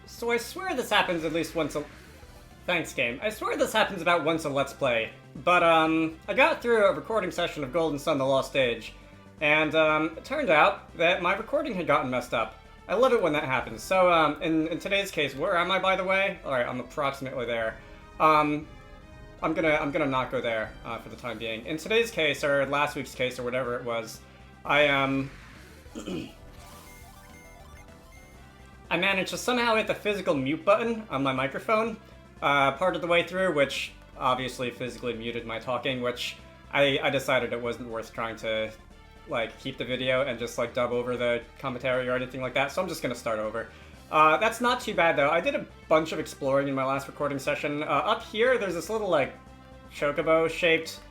So I swear this happens at least once a... Thanks, game. I swear this happens about once a Let's Play. But, I got through a recording session of Golden Sun: The Lost Age, and, it turned out that my recording had gotten messed up. I love it when that happens. So, in today's case, where am I, by the way? Alright, I'm approximately there. I'm gonna not go there, for the time being. In today's case, or last week's case, or whatever it was, I managed to somehow hit the physical mute button on my microphone, part of the way through, which obviously physically muted my talking, which I decided it wasn't worth trying to, like, keep the video and just, like, dub over the commentary or anything like that, so I'm just gonna start over. That's not too bad, though. I did a bunch of exploring in my last recording session. Up here, there's this little, like, chocobo-shaped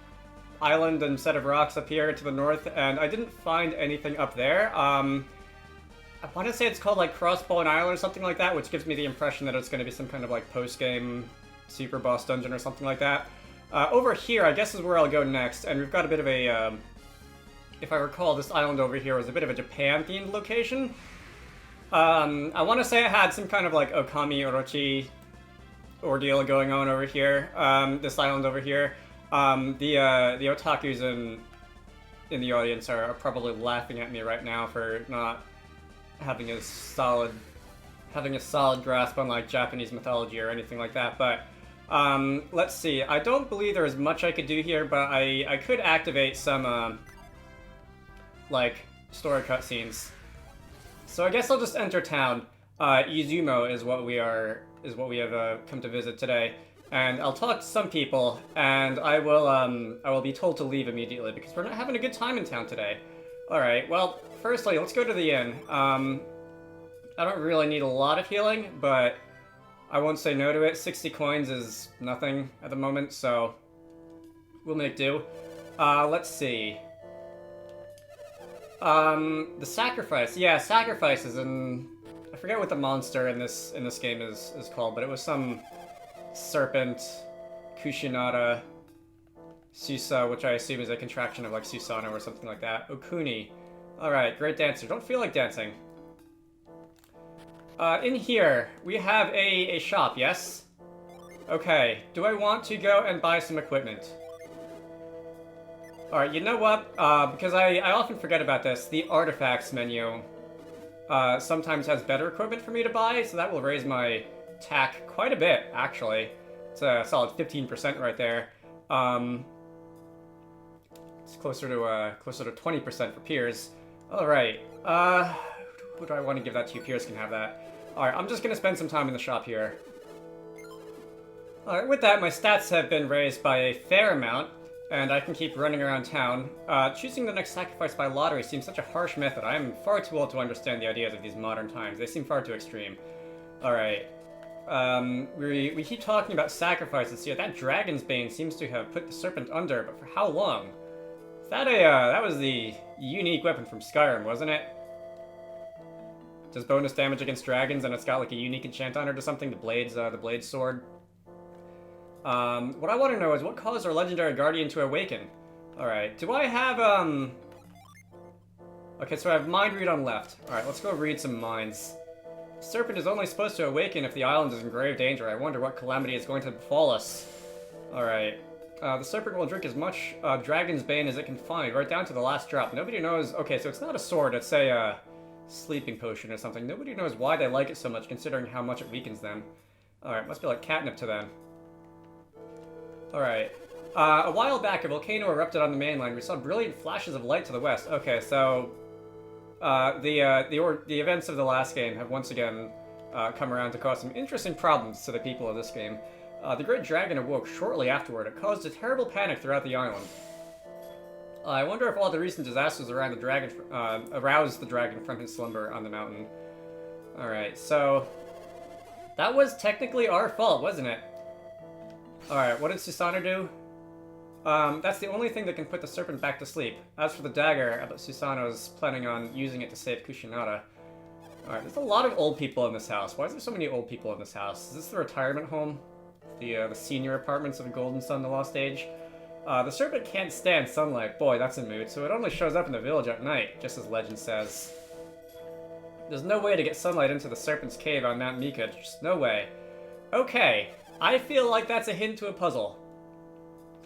island and set of rocks up here to the north, and I didn't find anything up there. I want to say it's called, like, Crossbone Island or something like that, which gives me the impression that it's going to be some kind of, like, post-game super boss dungeon or something like that. Over here, I guess, is where I'll go next, and we've got a bit of a, if I recall, this island over here was a bit of a Japan-themed location. I want to say it had some kind of, like, Okami Orochi ordeal going on over here, this island over here. The otakus in the audience are probably laughing at me right now for not having a solid grasp on, like, Japanese mythology or anything like that, but let's see. I don't believe there is much I could do here, but I could activate some like, story cutscenes. So I guess I'll just enter town. Izumo is what we have come to visit today, and I'll talk to some people, and I will be told to leave immediately because we're not having a good time in town today. Alright, well, firstly, let's go to the inn. I don't really need a lot of healing, but I won't say no to it. 60 coins is nothing at the moment, so we'll make do. Let's see. The sacrifice. Yeah, sacrifices, and I forget what the monster in this game is called, but it was some serpent, Kushinada, Susa, which I assume is a contraction of, like, Susano or something like that. Okuni. Alright, great dancer. Don't feel like dancing. In here, we have a shop, yes? Okay, do I want to go and buy some equipment? Alright, you know what? Because I often forget about this, the artifacts menu sometimes has better equipment for me to buy, so that will raise my TAC quite a bit, actually. It's a solid 15% right there. It's closer to 20% for Piers. Alright, who do I want to give that to? Piers can have that. Alright, I'm just gonna spend some time in the shop here. Alright, with that, my stats have been raised by a fair amount, and I can keep running around town. Choosing the next sacrifice by lottery seems such a harsh method. I am far too old to understand the ideas of these modern times. They seem far too extreme. Alright. We keep talking about sacrifices here. That dragon's bane seems to have put the serpent under, but for how long? Is that that was the unique weapon from Skyrim, wasn't it? Does bonus damage against dragons, and it's got, like, a unique enchant on it or something, the blade sword. What I want to know is what caused our legendary guardian to awaken? Alright, do I have, okay, so I have mind read on left. Alright, let's go read some minds. Serpent is only supposed to awaken if the island is in grave danger. I wonder what calamity is going to befall us. Alright. The serpent will drink as much dragon's bane as it can find, right down to the last drop. Nobody knows... Okay, so it's not a sword, it's a sleeping potion or something. Nobody knows why they like it so much, considering how much it weakens them. Alright, must be like catnip to them. Alright. A while back, a volcano erupted on the mainland. We saw brilliant flashes of light to the west. Okay, so... the events of the last game have once again come around to cause some interesting problems to the people of this game. The Great Dragon awoke shortly afterward. It caused a terrible panic throughout the island. I wonder if all the recent disasters around the dragon aroused the dragon from his slumber on the mountain. Alright, so... that was technically our fault, wasn't it? Alright, what did Susanoo do? That's the only thing that can put the serpent back to sleep. As for the dagger, Susanoo's planning on using it to save Kushinada. Alright, there's a lot of old people in this house. Why is there so many old people in this house? Is this the retirement home? The senior apartments of Golden Sun: The Lost Age? The serpent can't stand sunlight. Boy, that's a mood. So it only shows up in the village at night, just as legend says. There's no way to get sunlight into the Serpent's Cave on Mount Mika. Just no way. Okay, I feel like that's a hint to a puzzle.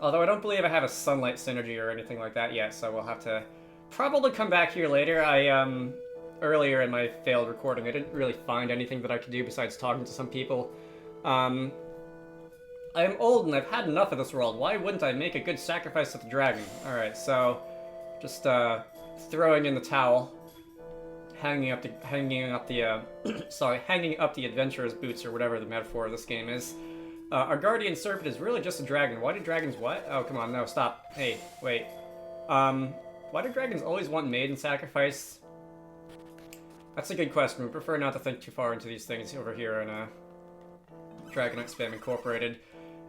Although I don't believe I have a sunlight synergy or anything like that yet, so we'll have to probably come back here later. Earlier in my failed recording, I didn't really find anything that I could do besides talking to some people. I am old and I've had enough of this world. Why wouldn't I make a good sacrifice to the dragon? Alright, so just throwing in the towel, hanging up the hanging up the adventurer's boots, or whatever the metaphor of this game is. Our guardian serpent is really just a dragon. Why do dragons what? Oh, come on, no, stop. Hey, wait. Why do dragons always want maiden sacrifice? That's a good question. We prefer not to think too far into these things over here in Dragonite Spam Incorporated.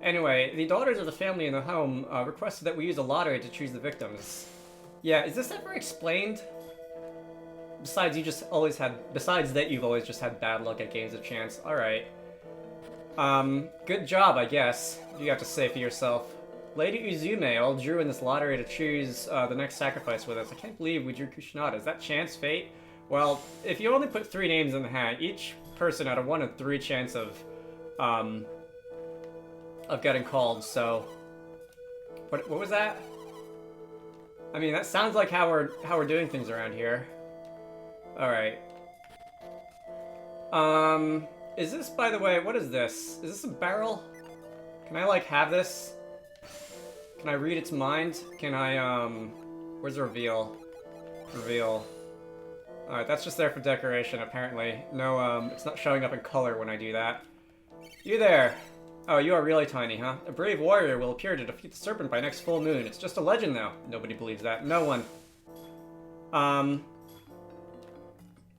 Anyway, the daughters of the family in the home requested that we use a lottery to choose the victims. Yeah, is this ever explained? Besides you've always just had bad luck at games of chance. Alright. Good job, I guess. You have to say for yourself. Lady Uzume all drew in this lottery to choose the next sacrifice with us. I can't believe we drew Kushinada. Is that chance, fate? Well, if you only put 3 names in the hat, each person had a 1 in 3 chance of getting called, so... What was that? I mean, that sounds like how we're doing things around here. Alright. Is this, by the way, what is this? Is this a barrel? Can I, like, have this? Can I read its mind? Can I, where's the reveal? Reveal. Alright, that's just there for decoration, apparently. No, it's not showing up in color when I do that. You there! Oh, you are really tiny, huh? A brave warrior will appear to defeat the serpent by next full moon. It's just a legend, though. Nobody believes that. No one.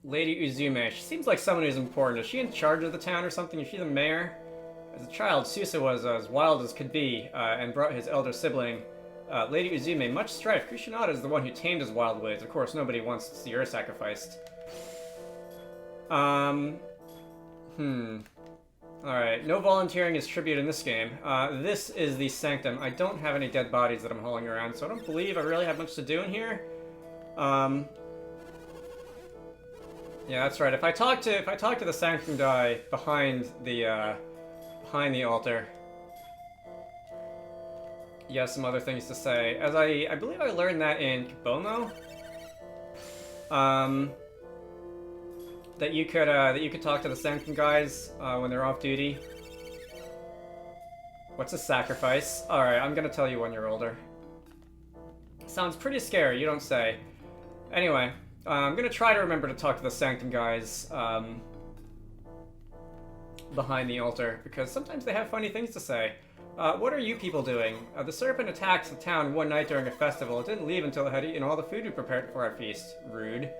Lady Uzume. She seems like someone who's important. Is she in charge of the town or something? Is she the mayor? As a child, Susa was as wild as could be, and brought his elder sibling, Lady Uzume, much strife. Kushinada is the one who tamed his wild ways. Of course, nobody wants to see her sacrificed. Alright, no volunteering is tribute in this game. This is the Sanctum. I don't have any dead bodies that I'm hauling around, so I don't believe I really have much to do in here. Yeah, that's right. If I talk to the Sanctum guy behind the altar, he has some other things to say. As I believe I learned that in Kibomo. That you could talk to the Sanctum guys when they're off duty. What's a sacrifice? Alright, I'm gonna tell you when you're older. Sounds pretty scary, you don't say. Anyway, I'm gonna try to remember to talk to the Sanctum guys behind the altar, because sometimes they have funny things to say. What are you people doing? The serpent attacked the town one night during a festival. It didn't leave until it had eaten all the food we prepared for our feast. Rude.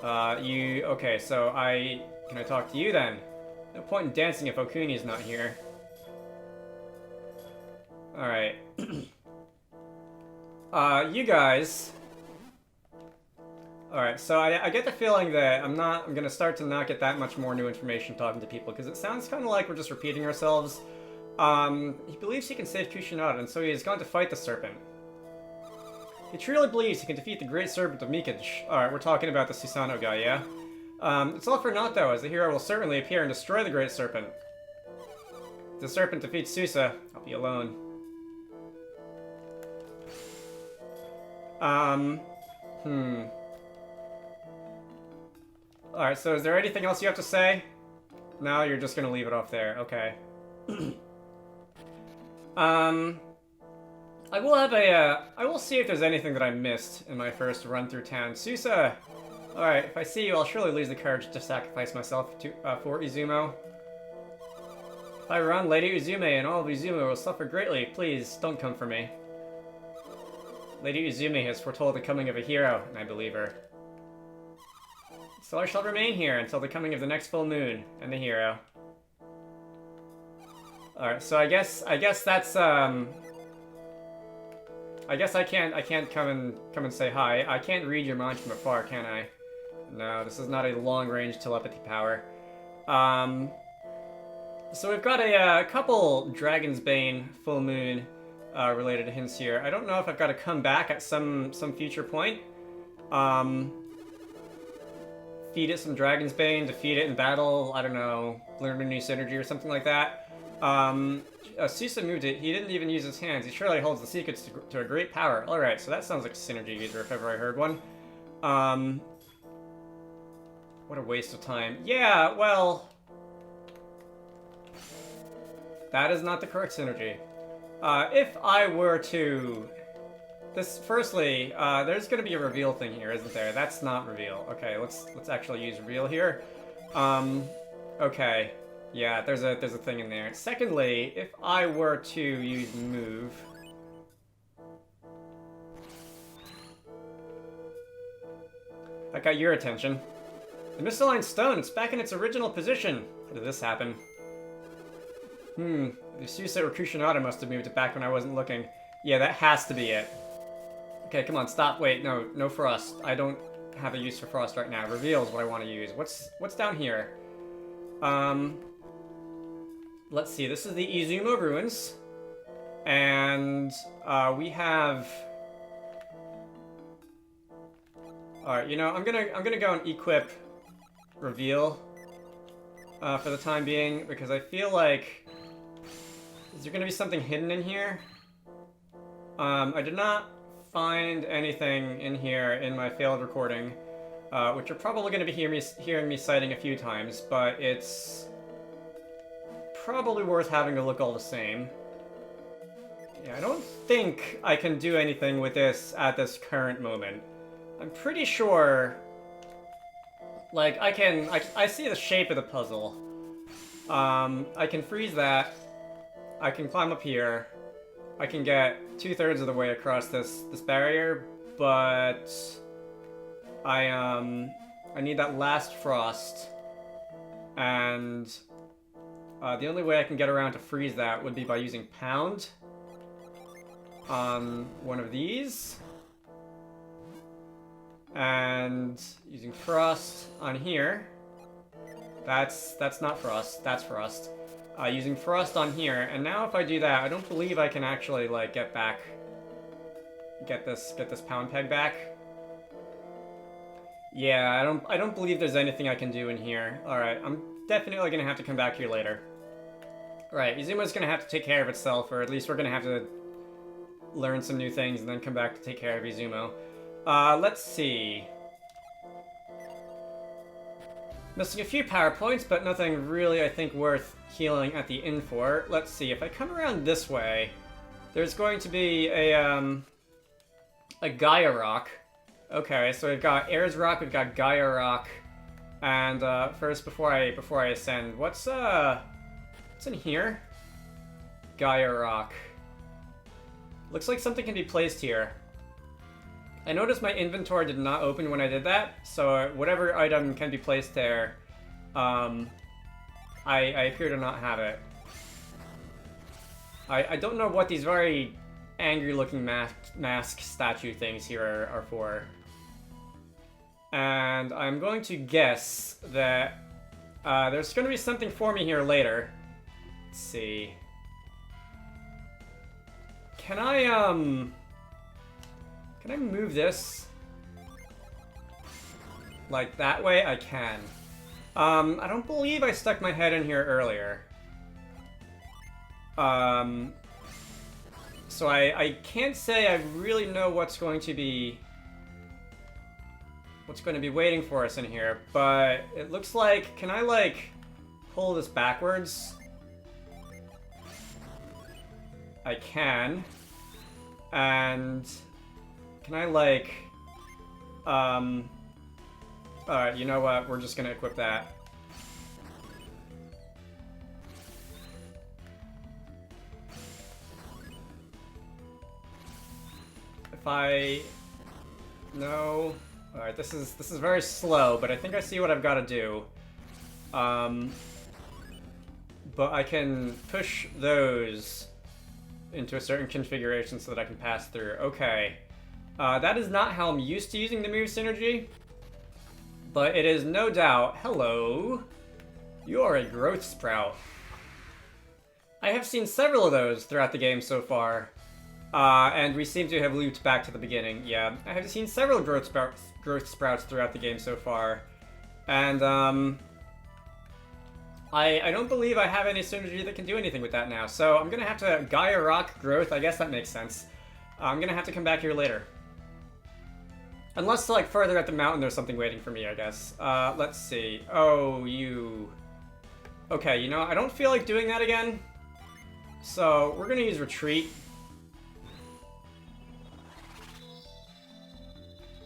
Okay, so can I talk to you then? No point in dancing if Okuni's not here. Alright. You guys. Alright, so I get the feeling that I'm gonna start to not get that much more new information talking to people, because it sounds kind of like we're just repeating ourselves. He believes he can save Kushinada, and so he has gone to fight the serpent. He truly believes he can defeat the great serpent of Mikage. Alright, we're talking about the Susano guy, yeah? It's all for naught, though, as the hero will certainly appear and destroy the great serpent. If the serpent defeats Susa, I'll be alone. Alright, so is there anything else you have to say? No, you're just gonna leave it off there. Okay. I will see if there's anything that I missed in my first run through town. Susa! Alright, if I see you, I'll surely lose the courage to sacrifice myself for Izumo. If I run, Lady Uzume and all of Izumo will suffer greatly. Please, don't come for me. Lady Uzume has foretold the coming of a hero, and I believe her. So I shall remain here until the coming of the next full moon, and the hero. Alright, so I guess that's, I guess I can't come and say hi. I can't read your mind from afar, can I? No, this is not a long-range telepathy power. So we've got a couple Dragon's Bane full moon related hints here. I don't know if I've got to come back at some future point. feed it some Dragon's Bane, defeat it in battle, I don't know, learn a new synergy or something like that. Susa moved it, he didn't even use his hands, he surely holds the secrets to a great power. Alright, so that sounds like a synergy user if ever I heard one. What a waste of time. Yeah, well... that is not the correct synergy. If I were to... Firstly, there's gonna be a reveal thing here, isn't there? That's not reveal. Okay, let's actually use reveal here. Okay. Yeah, there's a thing in there. Secondly, if I were to use move... that got your attention. The misaligned stone, it's back in its original position. How did this happen? The Susa or Kushinaga must have moved it back when I wasn't looking. Yeah, that has to be it. Okay, come on, stop. Wait, no frost. I don't have a use for frost right now. Reveal is what I want to use. What's down here? Let's see. This is the Izuma ruins, and we have. All right, you know, I'm gonna go and equip reveal for the time being because I feel like is there gonna be something hidden in here? I did not find anything in here in my failed recording, which you're probably going to be hearing me citing a few times, but it's probably worth having a look all the same. Yeah, I don't think I can do anything with this at this current moment. I'm pretty sure, like, I see the shape of the puzzle. I can freeze that. I can climb up here. I can get 2/3 of the way across this barrier, but I need that last frost, and the only way I can get around to freeze that would be by using pound on one of these, and using frost on here. That's not frost. That's frost. Using frost on here, and now if I do that, I don't believe I can actually like get this pound peg back. Yeah, I don't believe there's anything I can do in here. All right, I'm definitely gonna have to come back here later. All right, Izuma's gonna have to take care of itself, or at least we're gonna have to learn some new things and then come back to take care of Izumo. Let's see. Missing a few power points, but nothing really, I think, worth healing at the inn for. Let's see, if I come around this way, there's going to be a Gaia Rock. Okay, so we've got Air's Rock, we've got Gaia Rock, and first, before I ascend, what's in here? Gaia Rock. Looks like something can be placed here. I noticed my inventory did not open when I did that, so whatever item can be placed there, I appear to not have it. I don't know what these very angry-looking mask statue things here are for. And I'm going to guess that there's going to be something for me here later. Let's see. Can I move this? Like that way? I can. I don't believe I stuck my head in here earlier. So I can't say I really know what's going to be waiting for us in here, but it looks like, can I like pull this backwards? I can. And can I like alright, you know what? We're just gonna equip that. If I... No. Alright, this is very slow, but I think I see what I've got to do. But I can push those into a certain configuration so that I can pass through. Okay. That is not how I'm used to using the move synergy, but it is no doubt... Hello! You are a growth sprout. I have seen several of those throughout the game so far, and we seem to have looped back to the beginning. Yeah, I have seen several growth sprouts throughout the game so far, And, I don't believe I have any synergy that can do anything with that now, so I'm gonna have to Gaia Rock Growth. I guess that makes sense. I'm gonna have to come back here later. Unless, like, further at the mountain there's something waiting for me, I guess. Let's see. Oh, you... Okay, you know, I don't feel like doing that again. So, we're gonna use Retreat.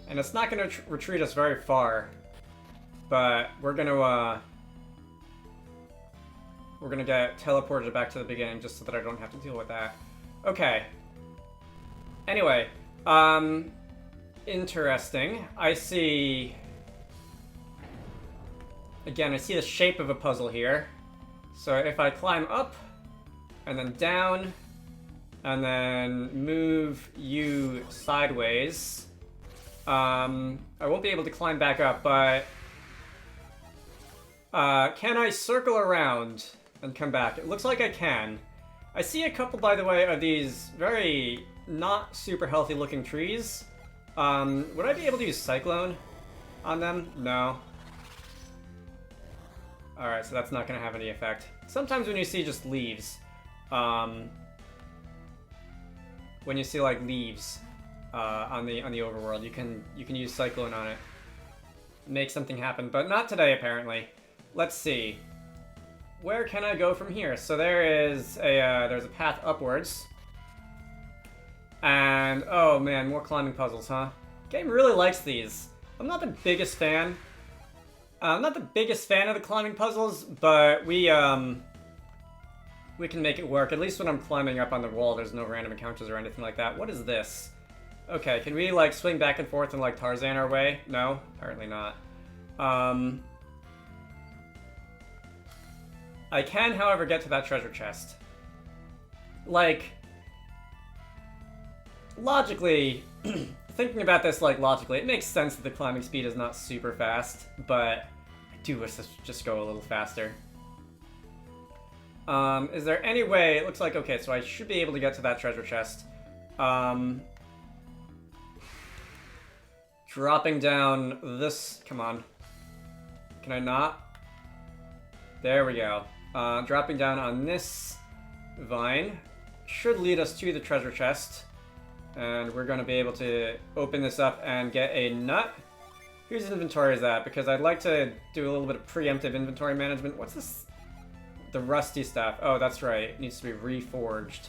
And it's not gonna retreat us very far. But we're gonna get teleported back to the beginning just so that I don't have to deal with that. Okay. Anyway, interesting. I see... Again, I see the shape of a puzzle here. So if I climb up, and then down, and then move you sideways, I won't be able to climb back up, but... can I circle around and come back? It looks like I can. I see a couple, by the way, of these very not super healthy looking trees. Would I be able to use Cyclone on them? No. Alright, so that's not going to have any effect. Sometimes when you see just leaves, when you see like leaves on the overworld, you can use Cyclone on it. Make something happen, but not today apparently. Let's see. Where can I go from here? So there's a path upwards. And, oh man, more climbing puzzles, huh? Game really likes these. I'm not the biggest fan. I'm not the biggest fan of the climbing puzzles, but we can make it work. At least when I'm climbing up on the wall, there's no random encounters or anything like that. What is this? Okay, can we, like, swing back and forth and, like, Tarzan our way? No? Apparently not. I can, however, get to that treasure chest. Like, logically, thinking about this, like, logically, it makes sense that the climbing speed is not super fast, but I do wish this would just go a little faster. Is there any way... It looks like, okay, so I should be able to get to that treasure chest. Dropping down this... Come on. Can I not? There we go. Dropping down on this vine should lead us to the treasure chest. And we're going to be able to open this up and get a nut. Whose inventory is that? Because I'd like to do a little bit of preemptive inventory management. What's this? The rusty stuff. Oh, that's right. It needs to be reforged.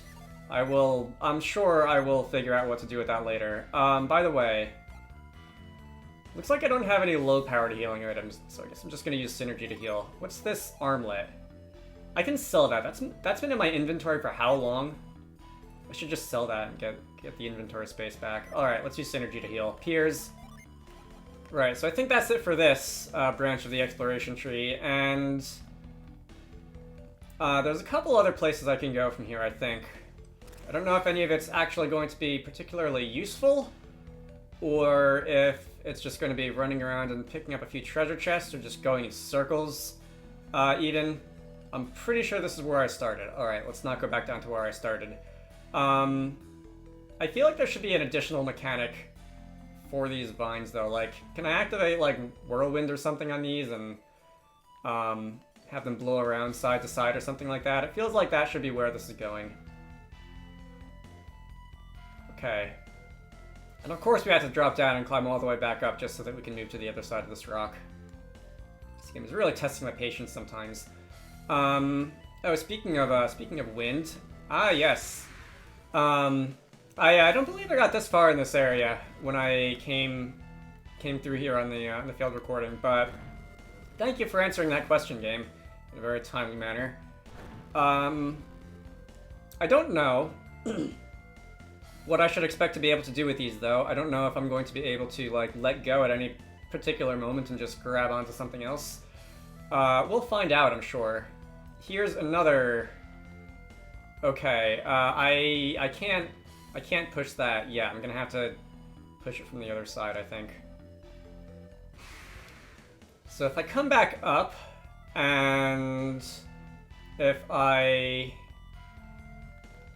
I'm sure I will figure out what to do with that later. By the way, looks like I don't have any low-powered healing items, so I guess I'm just going to use Synergy to heal. What's this armlet? I can sell that. That's been in my inventory for how long? I should just sell that and get the inventory space back. Alright, let's use Synergy to heal. Piers. Right, so I think that's it for this branch of the exploration tree, and there's a couple other places I can go from here, I think. I don't know if any of it's actually going to be particularly useful, or if it's just going to be running around and picking up a few treasure chests, or just going in circles, even. I'm pretty sure this is where I started. Alright, let's not go back down to where I started. I feel like there should be an additional mechanic for these vines, though. Like, can I activate, like, Whirlwind or something on these and have them blow around side to side or something like that? It feels like that should be where this is going. Okay. And of course we have to drop down and climb all the way back up just so that we can move to the other side of this rock. This game is really testing my patience sometimes. Oh, speaking of wind. Ah, yes. I don't believe I got this far in this area when I came through here on the failed recording, but thank you for answering that question, game, in a very timely manner. I don't know what I should expect to be able to do with these, though. I don't know if I'm going to be able to, like, let go at any particular moment and just grab onto something else. We'll find out, I'm sure. Here's another... Okay, I can't push that yet. I'm gonna have to push it from the other side, I think. So if I come back up, and if I...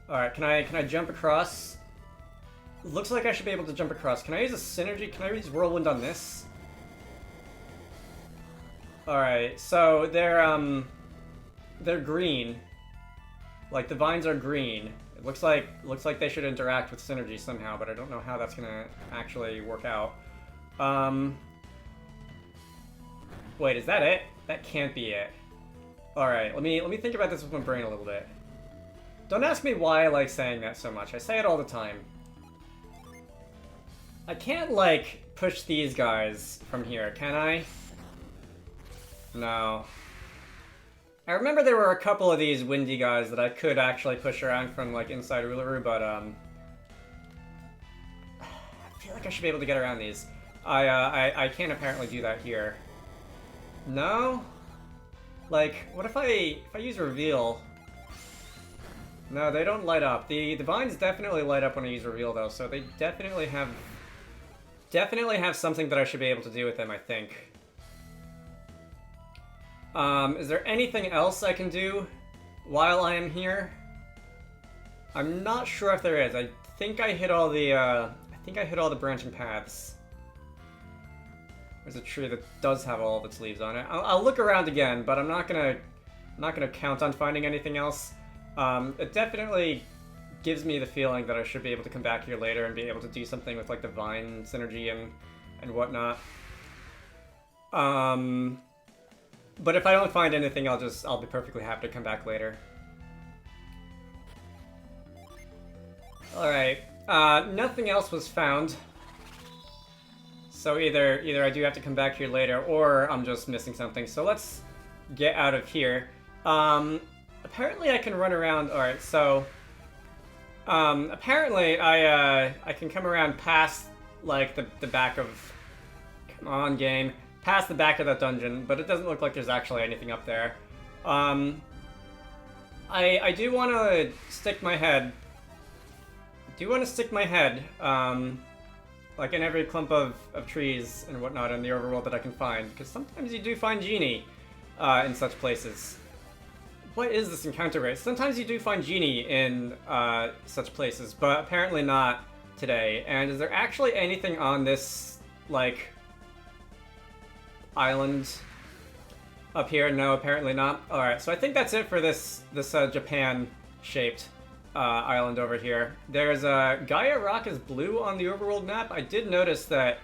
Alright, can I jump across? Looks like I should be able to jump across. Can I use a synergy? Can I use Whirlwind on this? Alright, so they're green. Like, the vines are green. It looks like they should interact with synergy somehow, but I don't know how that's gonna actually work out. Wait, is that it? That can't be it. Alright, let me think about this with my brain a little bit. Don't ask me why I like saying that so much. I say it all the time. I can't, like, push these guys from here, can I? No. I remember there were a couple of these windy guys that I could actually push around from, like, inside Uluru, but, I feel like I should be able to get around these. I can't apparently do that here. No? Like, what if I use Reveal? No, they don't light up. The vines definitely light up when I use Reveal, though, so they definitely have something that I should be able to do with them, I think. Is there anything else I can do while I am here? I'm not sure if there is. I think I hit all the branching paths. There's a tree that does have all of its leaves on it. I'll look around again, but I'm not gonna count on finding anything else. It definitely gives me the feeling that I should be able to come back here later and be able to do something with, like, the vine synergy and whatnot. But if I don't find anything, I'll be perfectly happy to come back later. Alright, nothing else was found. So either I do have to come back here later, or I'm just missing something. So let's get out of here. Apparently I can run around. Alright, so apparently I can come around past, like, the back of... Come on, game. Past the back of that dungeon, but it doesn't look like there's actually anything up there. I do want to stick my head... like, in every clump of trees and whatnot in the overworld that I can find, because sometimes you do find genie in such places. What is this encounter rate? Sometimes you do find genie in such places, but apparently not today. And is there actually anything on this, like, island up here? No, apparently not. Alright, so I think that's it for this Japan-shaped island over here. There's Gaia Rock is blue on the overworld map. I did notice that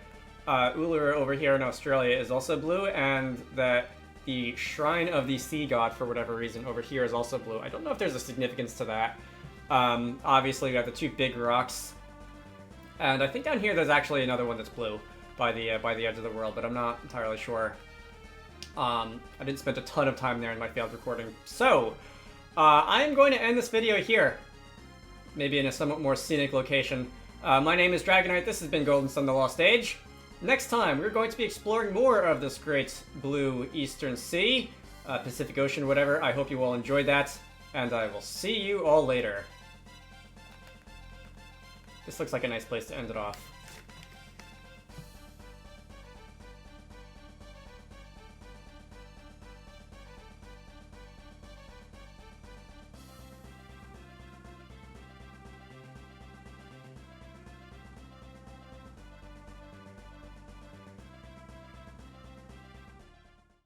Uluru over here in Australia is also blue, and that the Shrine of the Sea God, for whatever reason, over here is also blue. I don't know if there's a significance to that. Obviously, we have the two big rocks, and I think down here there's actually another one that's blue by the edge of the world, but I'm not entirely sure. I didn't spend a ton of time there in my failed recording. So, I am going to end this video here. Maybe in a somewhat more scenic location. My name is Dragonite, this has been Golden Sun the Lost Age. Next time, we're going to be exploring more of this great blue Eastern Sea, Pacific Ocean, whatever. I hope you all enjoyed that, and I will see you all later. This looks like a nice place to end it off.